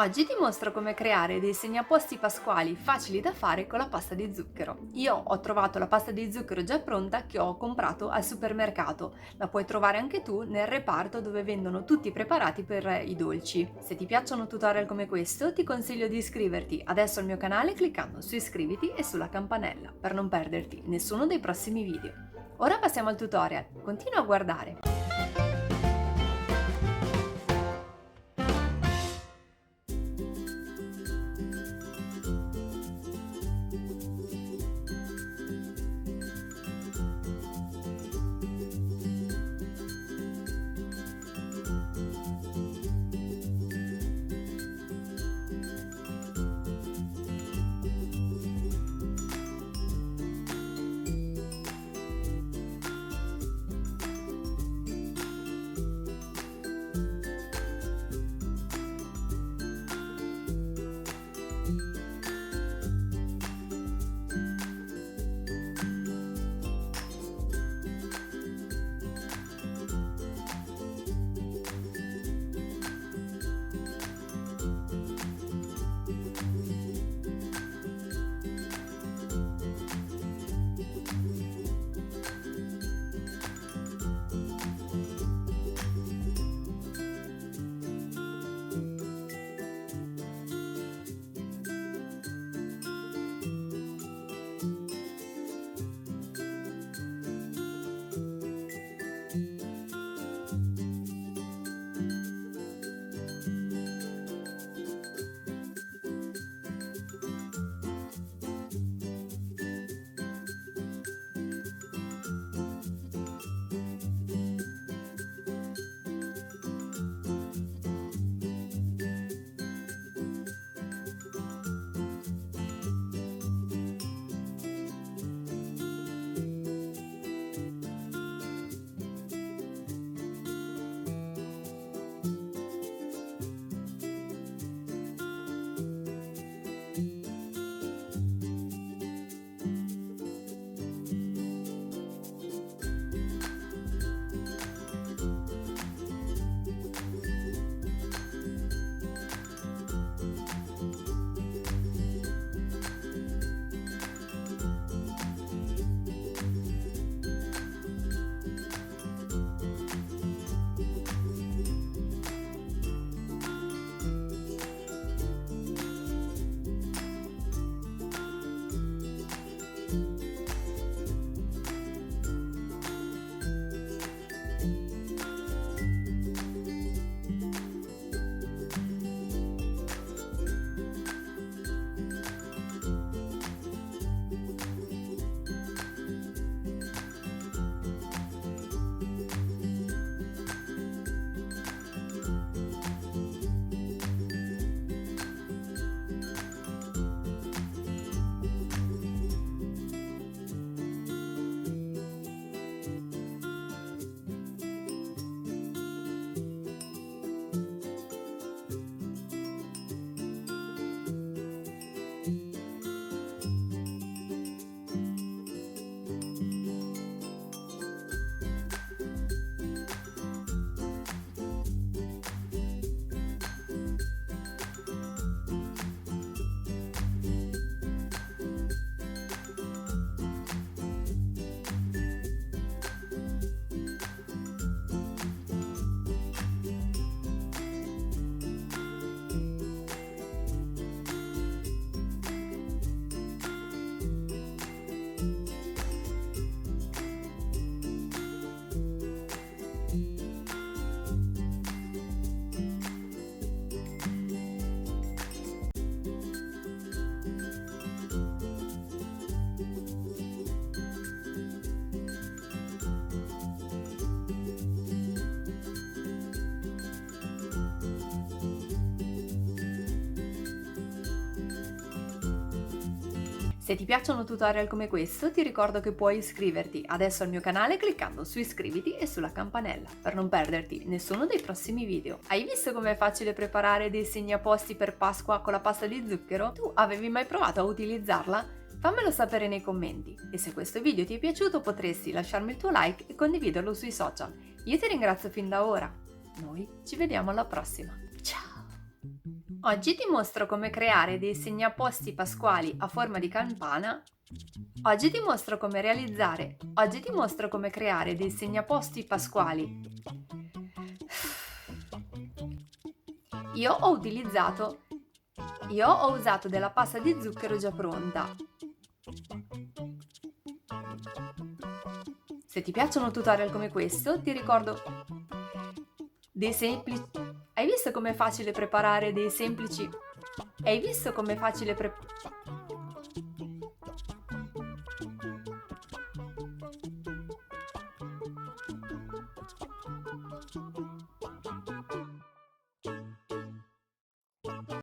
Oggi ti mostro come creare dei segnaposti pasquali facili da fare con la pasta di zucchero. Io ho trovato la pasta di zucchero già pronta che ho comprato al supermercato. La puoi trovare anche tu nel reparto dove vendono tutti i preparati per i dolci. Se ti piacciono tutorial come questo, ti consiglio di iscriverti adesso al mio canale cliccando su iscriviti e sulla campanella per non perderti nessuno dei prossimi video. Ora passiamo al tutorial. Continua a guardare. Se ti piacciono tutorial come questo, ti ricordo che puoi iscriverti adesso al mio canale cliccando su iscriviti e sulla campanella per non perderti nessuno dei prossimi video. Hai visto com'è facile preparare dei segnaposti per Pasqua con la pasta di zucchero? Tu avevi mai provato a utilizzarla? Fammelo sapere nei commenti e se questo video ti è piaciuto potresti lasciarmi il tuo like e condividerlo sui social. Io ti ringrazio fin da ora. Noi ci vediamo alla prossima. Ciao! Oggi ti mostro come creare dei segnaposti pasquali a forma di campana. Oggi ti mostro come creare dei segnaposti pasquali. Io ho utilizzato, io ho usato della pasta di zucchero già pronta. Se ti piacciono tutorial come questo, ti ricordo dei semplici. Hai visto com'è facile preparare dei semplici? Hai visto com'è facile preparare?